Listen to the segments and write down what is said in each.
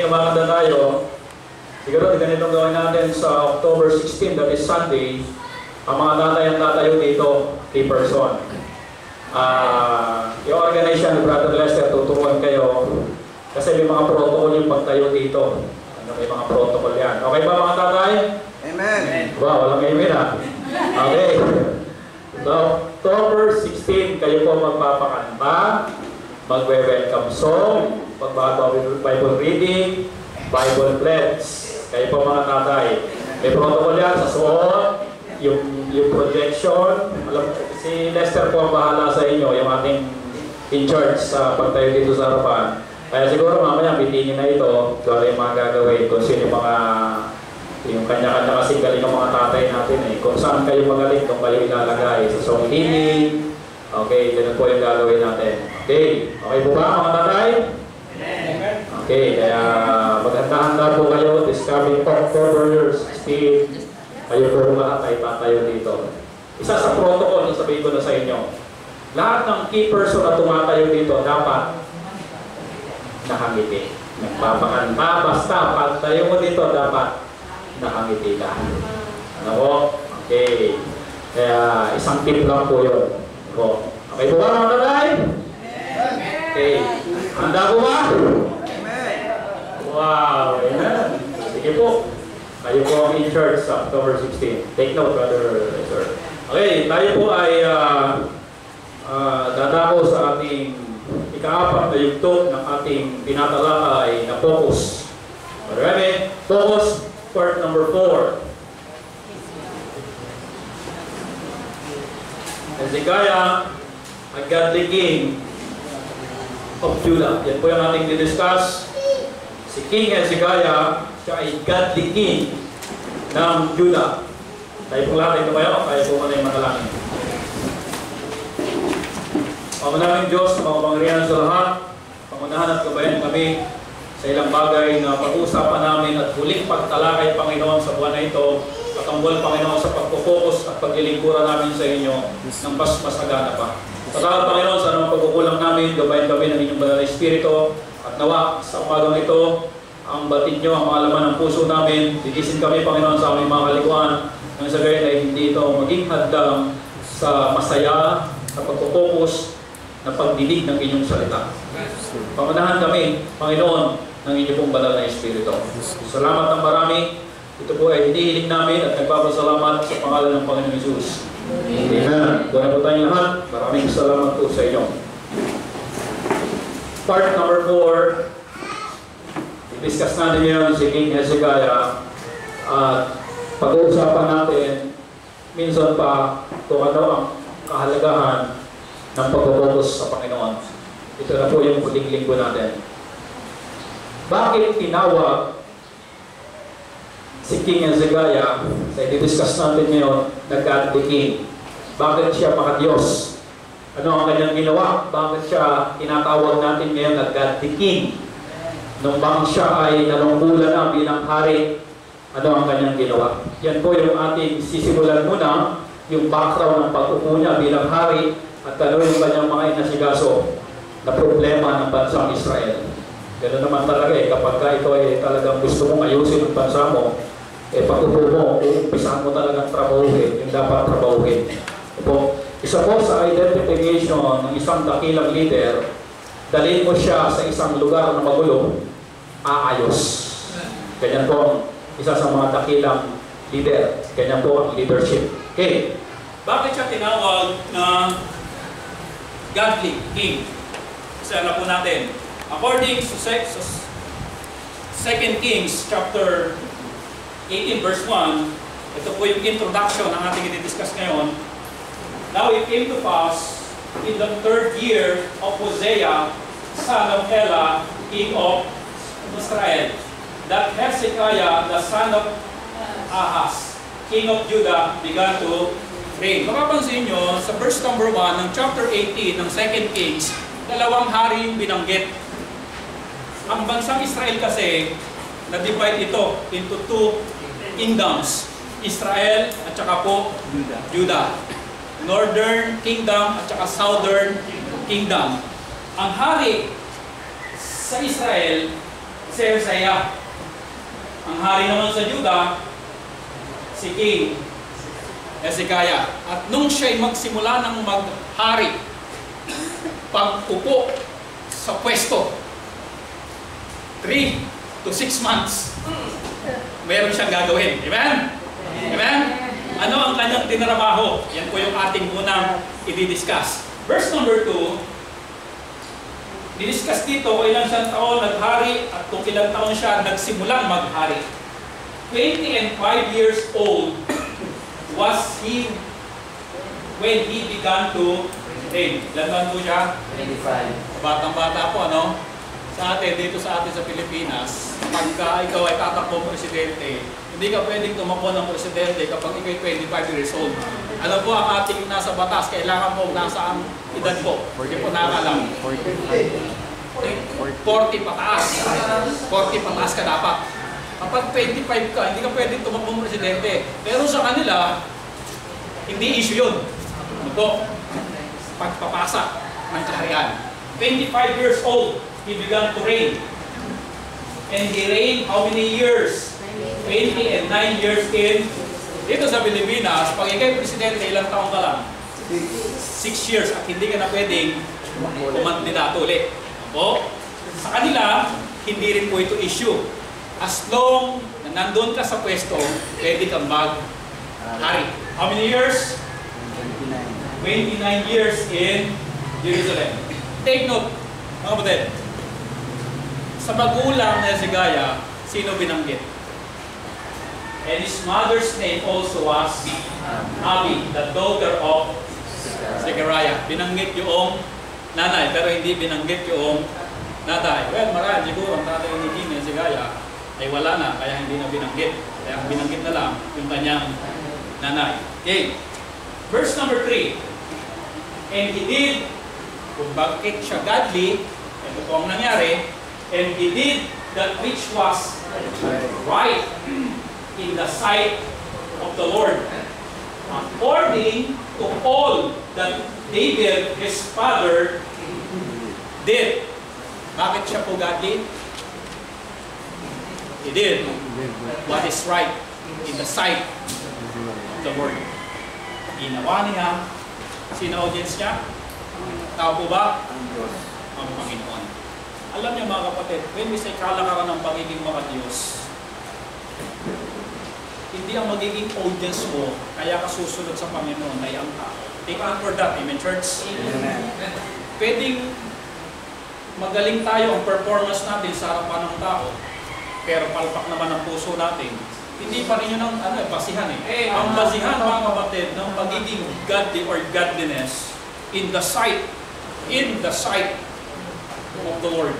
umakanda tayo, siguro ganitong gawin natin sa October 16, that is Sunday, ang mga tatay ang tatayo dito, key person. Yung organization ni Brother Lester, tuturuan kayo kasi may mga protocol yung pagtayo dito. May mga protocol yan. Okay ba mga tatay? Amen. Wow, walang amen ha. Okay. So, October 16, kayo po magpapakanta, magwe-welcome song, Bible reading, Bible pledge. Kayo po mga tatay. May protocol yan sa suot, yung projection. Alam, si Lester po ang bahala sa inyo, yung ating in charge sa pagtayo dito sa harapan. Kaya siguro mamaya bitingin na ito, kung ano yung mga gagawin, kung sino yung kanya-kanya kasing galing ng mga tatay natin eh. Kung saan kayo magaling, kung kayo ilalagay sa song leading. Okay, ganun po yung gagawin natin. Okay, okay po ba mga tatay? Okay, kaya maghanda-handa po kayo this coming October 16. Kayo po lahat ay tatayo dito. Isa sa protocol, sabihin ko na sa inyo, lahat ng key person na tumatayo dito dapat nakangiti. Nagpapakanta, basta pagtayo mo dito dapat nakangiti ka. Ano po? Okay. Kaya isang tip lang po yun. Okay po ba mga tatay? Okay. Handa po ba? Wow. Amen. Sige po. Kayo po ang in charge sa October 16. Take note, Brother Sir. Okay. Tayo po ay dadako sa ating ika-apat na yugto ng ating tinatalakay na focus. Marami. Focus, part number 4. Hezekiah, a godly king of Judah. Yan po yung ating didiscuss. Si King Hezekiah, siya ay godly king ng Judah. Tayo pong lahat ito kayo, kaya po man ay matalangin. Pamanaming Diyos, makapangyarihan sa lahat, pangunahan at gabayan kami sa ilang bagay na pag-uusapan namin at huling pagtalakay, Panginoon, sa buwan na ito, at ang buwan, Panginoon, sa pagpupokus at paglilingkuran namin sa inyo ng mas masagana pa. Salamat, Panginoon, sa anong pagkukulang namin, gabayan kami ng inyong banal na Espiritu, at nawa sa umagang ito, ang batid nyo, ang mga laman ng puso namin, digisin kami, Panginoon, sa aming mga kalikuan, nang sa gayon ay hindi ito maging hadlang sa masaya, sa pagpupokus, na pagdidig ng inyong salita. Pangunahan kami, Panginoon, ng inyong pong banal na Espiritu. Salamat ng marami. Ito po ay hinihiling namin at nagpapasalamat sa pangalan ng Panginoon Jesus. Amen. Doon na po tayong lahat. Maraming salamat po sa inyo. Part number 4. I-discuss natin ngayon si King Hezekiah. At pag-uusapan natin minsan pa kung ano ang kahalagahan ng pag-focus sa Panginoon. Ito na po yung huling linggo natin. Bakit tinawag si King Hezekiah, sa i-discuss natin ngayon, na godly king? Bakit siya maka-Diyos? Ano ang kanyang ginawa? Bakit siya tinatawag natin ngayon na godly king? Nung bang siya ay nanungkulan na bilang hari, ano ang kanyang ginawa? Yan po yung ating sisimulan muna, yung background ng pag-upo niya bilang hari, at ano yung kanyang mga inasigaso na problema ng bansang Israel. Ganoon naman talaga kapag ito ay talagang gusto mong ayusin ang bansa mo, pag-upo mo, umpisahan mo talagang trabahuhin, yung dapat trabahuhin. Isa po sa identification ng isang dakilang leader, dalhin mo siya sa isang lugar na magulo, aayos. Ganyan po ang isa sa mga dakilang leader. Ganyan po ang leadership. Okay. Bakit siya tinawag na godly king? Kasi alam po natin, according to 2 Kings chapter 18 verse 1, ito po yung introduction ng ating i-discuss ngayon. Now it came to pass in the 3rd year of Hosea, son of Elah, king of Israel, that Hezekiah, the son of Ahaz, king of Judah, began to reign. Mapapansin nyo, sa verse number 1 ng chapter 18 ng 2 Kings, dalawang hari yung binanggit. Ang bansang Israel kasi, na-divide ito into 2 kingdoms. Israel at saka po Judah. Northern Kingdom at saka Southern Kingdom. Ang hari sa Israel, si Hosea. Ang hari naman sa Juda, si King Hezekiah. At nung siya'y magsimula ng maghari, pag-upo sa pwesto, 3 to 6 months, mayroon siyang gagawin. Amen? Amen? Ano ang kanyang tinrabaho? Yan po yung ating unang i-discuss. Verse number 2, didiscuss dito kung ilang siyang taon naghari at kung ilang taon siya nagsimulang maghari. 25 years old was he when he began to reign. Ilan taon po siya? 25. Batang-bata po, ano? Sa atin, dito sa atin sa Pilipinas, pagka ikaw ay tatakbo presidente, hindi ka pwedeng tumakbo ng presidente kapag ikaw ay 25 years old. Ano po ang ating nasa batas? Kailangan po nasa ang edad po. Hindi po nakakalam. 40 pataas. 40 pataas ka dapat. Kapag 25 ka, hindi ka pwedeng tumakbo ng presidente. Pero sa kanila, hindi issue yun. Ano po? Pagpapasa ng kaharian. 25 years old, he began to reign. And he reigned how many years? 20 and 9 years in. Dito sa Pilipinas, pag ikay presidente, ilang taong ka lang? 6 years at hindi ka na pwedeng kumandidato ulit. O, sa kanila, hindi rin po ito issue. As long na nandun ka sa pwesto, pwede kang mag-hari. How many years? 29 years in Jerusalem. Take note, mga kapatid. Sa magulang na Hezekiah, sino binanggit? And his mother's name also was Abi, the daughter of Zechariah. Binanggit yung nanay, pero hindi binanggit yung natay. Well, marahil siguro ang tatay ni King Hezekiah ay wala na, kaya hindi na binanggit. Kaya ang binanggit na lang yung kanyang nanay. Okay. Verse number 3. And he did, kung bakit siya godly, ito po ang nangyari, and he did that which was right in the sight of the Lord, according to all that David, his father, did. Bakit siya po godly? He did what is right in the sight of the Lord. Ginawa niya. Sino audience niya? Tao po ba? Ang Panginoon. Alam niyo mga kapatid, when we say kalakaran ng pagiging maka-Diyos, hindi ang magiging audience mo, kaya ka susunod sa Panginoon ay ang tao. Take on for that, amen church? Amen. Pwedeng magaling tayo ang performance natin sa harapan ng tao, pero palpak naman ang puso natin. Hindi pa rin yun ang basihan eh. Ang basihan mga kapatid ng pagiging godly or godliness in the sight of the Lord.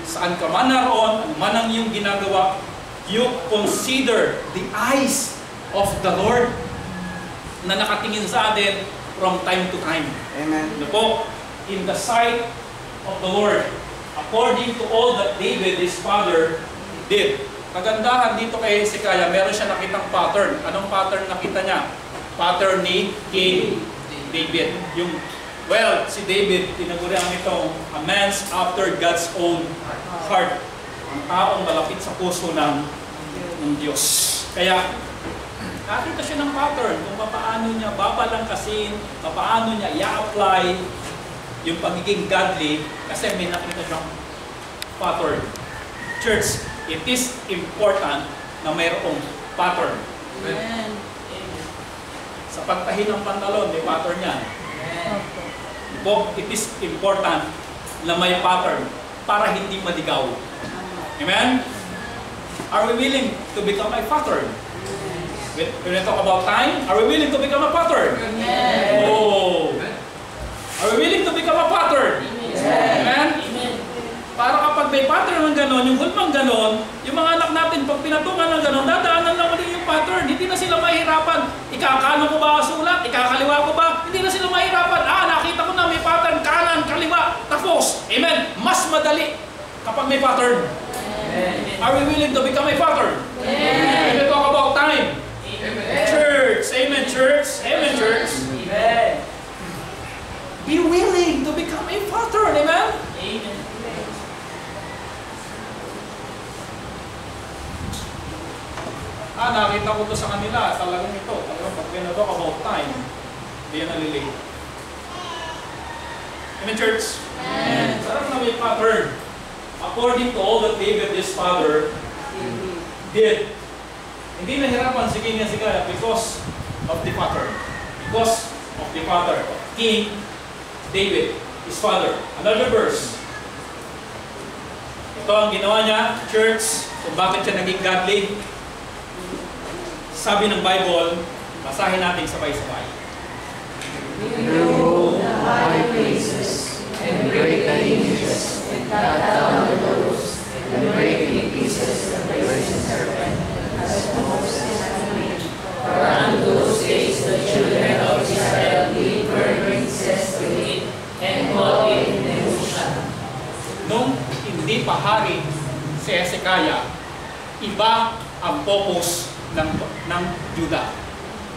Saan ka man naroon, ano man ang iyong ginagawa, you consider the eyes of the Lord na nakatingin sa atin from time to time. Amen. Ano po? In the sight of the Lord, according to all that David, his father, did. Kagandahan dito kay Hezekiah, meron siya nakitang pattern. Anong pattern nakita niya? Pattern ni King David. Well, si David, tinagurihan itong a man's after God's own heart. Ang taong malapit sa puso ng Diyos. Kaya, nakita siya ng pattern kung paano niya babalangkasin, paano niya i-apply yung pagiging godly kasi may nakita siyang pattern. Church, it is important na mayroong pattern. Amen. Sa pagtahi ng pantalon, may pattern yan. It is important na may pattern para hindi maligaw. Amen? Are we willing to become a pattern? When we talk about time, are we willing to become a pattern? Amen. Oh! Are we willing to become a pattern? Amen? Para kapag may pattern ng ganon, yung hulmang ganon, yung mga anak natin, pag pinatungan ng ganon, dadaanan lang ulit yung pattern. Hindi na sila mahirapan. Ikakano ko ba sulat? Ikakaliwa ko ba? Hindi na sila mahirapan. Nakita ko na may pattern, kanan, kaliwa, tapos. Amen. Mas madali kapag may pattern. Amen. Are we willing to become a pattern? When we talk about time. Amen. Church. Amen, church. Amen, church. Amen. Be willing to become a pattern. Amen. Amen. nakita ko to sa kanila, talagang ito. Talagang pag pinadok about time, hindi yan nalilate. Amen, church? Amen. Sarap na may pattern. According to all that David, his father, did, hindi nahirapan si King Hezekiah because of the pattern. Because of the father of King David, his father. Another verse. Ito ang ginawa niya, church, kung bakit siya naging godly. Sabi ng Bible, basahin natin sabay-sabay. You rule the high places and break the hinges and cut down the doors and break in pieces the brazen serpent as Moses made. For on those days the children of Israel did burn incense to it and called it Nehushtan. Nung hindi pa hari si Hezekiah, iba ang focus ng Juda.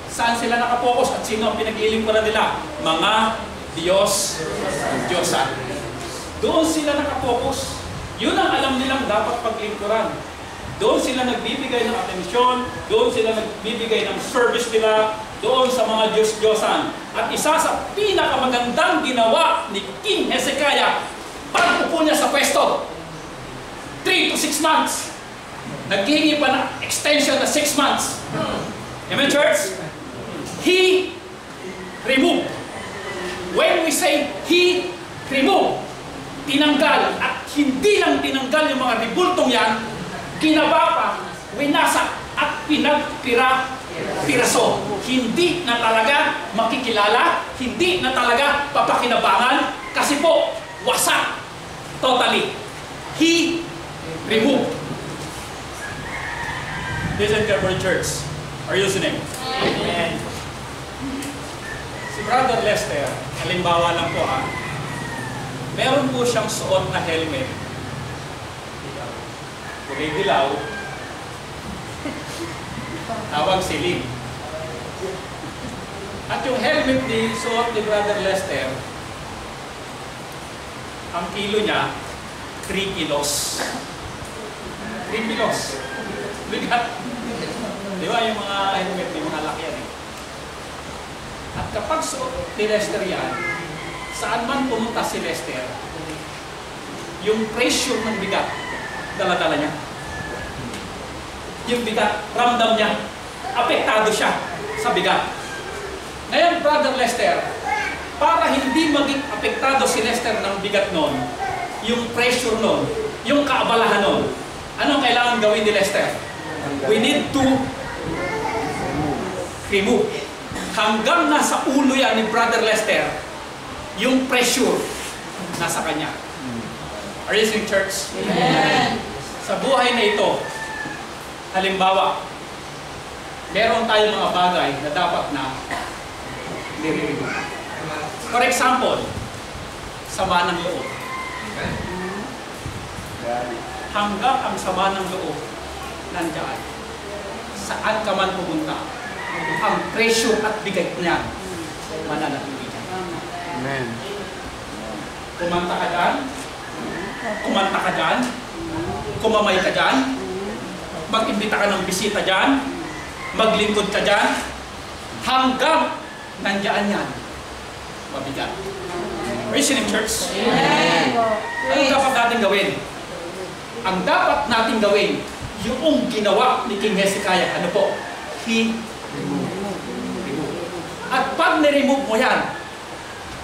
Saan sila nakapokus at sino ang pinag-iilingkuran nila? Mga Diyosan. Doon sila nakapokus. Yun ang alam nilang dapat paglingkuran. Doon sila nagbibigay ng atensyon, doon sila nagbibigay ng service nila, doon sa mga Diyos-Diyosan. At isa sa pinakamagandang ginawa ni King Hezekiah, pag-upo niya sa pwesto, 3 to 6 months. Naghihingi pa ng extension na 6 months. Amen, church? He removed. When we say He removed, tinanggal, at hindi lang tinanggal yung mga ribultong yan, ginaba pa, winasak, at pinagpira-piraso. Hindi na talaga makikilala, hindi na talaga papakinabangan, kasi po, wasak. Totally. He removed. Listen carefully, church. Are you listening? Amen. Si Brother Lester, halimbawa lang po meron po siyang suot na helmet. Kulay dilaw. Tawag siling. At yung helmet ni suot ni Brother Lester, ang kilo niya, 3 kilos. 3 kilos. Bigat. Di ba yung mga helmet, yung mga laki yan eh. At kapag suot ni Lester yan, saan man pumunta si Lester, yung pressure ng bigat, dala-dala niya. Yung bigat, ramdam niya. Apektado siya sa bigat. Ngayon, Brother Lester, para hindi maging apektado si Lester ng bigat nun, yung pressure nun, yung kaabalahan nun, anong kailangan gawin ni Lester? We need to remove. Hanggang nasa ulo yan ni Brother Lester, yung pressure nasa kanya. Are you listening, church? Amen. Sa buhay na ito, halimbawa, meron tayong mga bagay na dapat na nire-remove. For example, sama ng loob. Hanggang ang sama ng loob nandiyan, saan ka man pumunta, ang pressure at bigat niya mananatili niya. Amen. Kumanta ka dyan, kumamay ka dyan, mag-imbita ka ng bisita dyan, maglingkod ka dyan, hanggang nandiyan yan, mabigat. Are you listening, church? Amen. Ano dapat natin gawin? Ang dapat natin gawin, yung ginawa ni King Hezekiah, ano po? He removed. At pag ni-remove mo yan,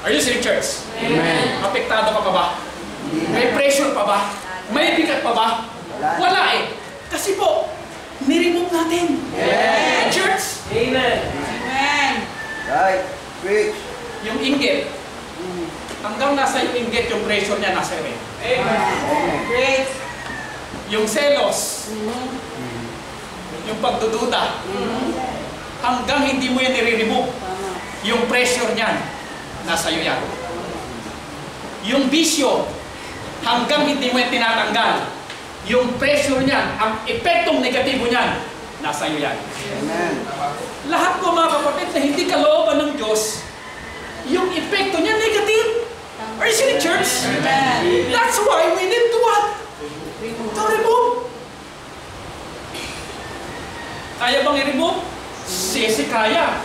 are you listening, church? Amen. Apektado ka pa ba? May pressure pa ba? May bigat pa ba? Wala eh. Kasi po, ni-remove natin. Amen. Church? Amen. Amen. Right. Preach. Yung inggit. Hanggang nasa yung inggit, yung pressure niya nasa iyo. Amen. Great. Yung selos, yung pagdududa, hanggang hindi mo yan nire-remove, yung pressure niyan, nasa iyo yan. Yung bisyo, hanggang hindi mo yan tinatanggal, yung pressure niyan, ang epektong negatibo niyan, nasa iyo yan. Amen. Lahat po mga kapatid na hindi kalooban ng Diyos, yung epekto niya negative. Are you seeing, church? Amen. That's why we need to what? To remove. Kaya bang i-remove? Sisi kaya.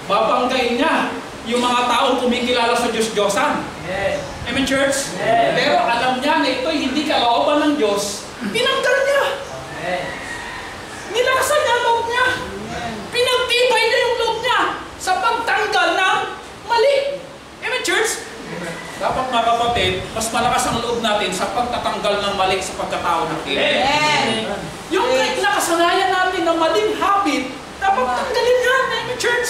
Babanggain niya yung mga taong kumikilala sa Diyos-Diyosan. Amen, church? Pero alam niya na ito'y hindi kalooban ng Diyos. Tinanggal niya. Nilakasan niya ang loob niya. Pinagtibay niya yung loob niya sa pagtanggal ng mali. Amen, church? Dapat mga kapatid, mas malakas ang loob natin sa pagtatanggal ng mali sa pagkatao natin. Yung nakasanayan natin ng maling habit, dapat tanggalin yan. Amen, church?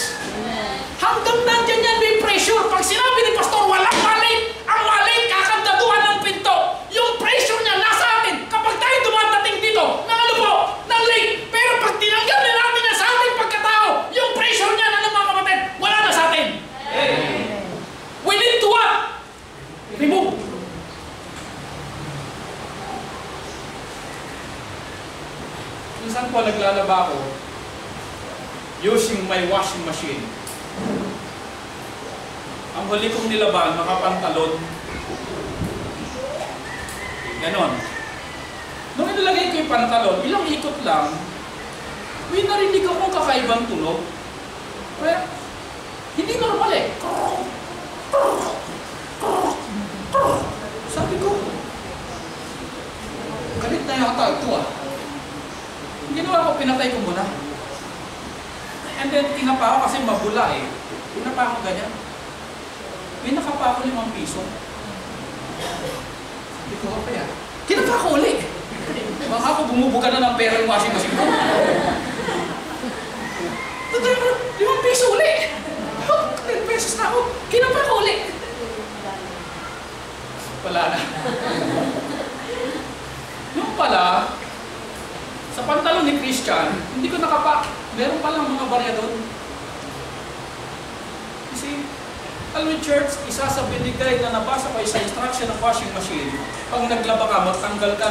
Hanggang nandyan yan may pressure. Pag sinabi ni Pastor, walang mali. Ang mali, kakandaduhan ng pinto. Yung pressure niya nasa atin. Kapag tayo dumadating dito, ng ano po, ng late. Pero pag tinanggal na natin yan sa ating pagkatao, yung pressure niya, ano mga kapatid, wala na sa atin. We need to what? Remove. Minsan po naglalaba ako using my washing machine. Ang huli kong nilaban, nakapantalon. Ganon. Nung inilagay ko yung pantalon, ilang ikot lang, may narinig ako kakaibang tunog. Well, hindi normal eh. Sabi ko, galit na yata ito ah. Ang ginawa ko, pinatay ko muna. And then, tinapa ako kasi mabula eh. Tinapa ako ganyan. May nakapa ako 5 piso. Sabi ko, okay ah. Tinapa ako ulit. Baka ako bumubuga na ng pera yung washing machine ko. Tatay ko, 5 piso ulit. 10 pesos na ako. Kinapa ko ulit. Wala na. Yung pala, sa pantalon ni Christian, hindi ko nakapa. Meron palang mga barya doon. Kasi, alam mo church, isa sa binigay na nabasa ko sa instruction ng washing machine, pag naglaba ka, magtanggal ka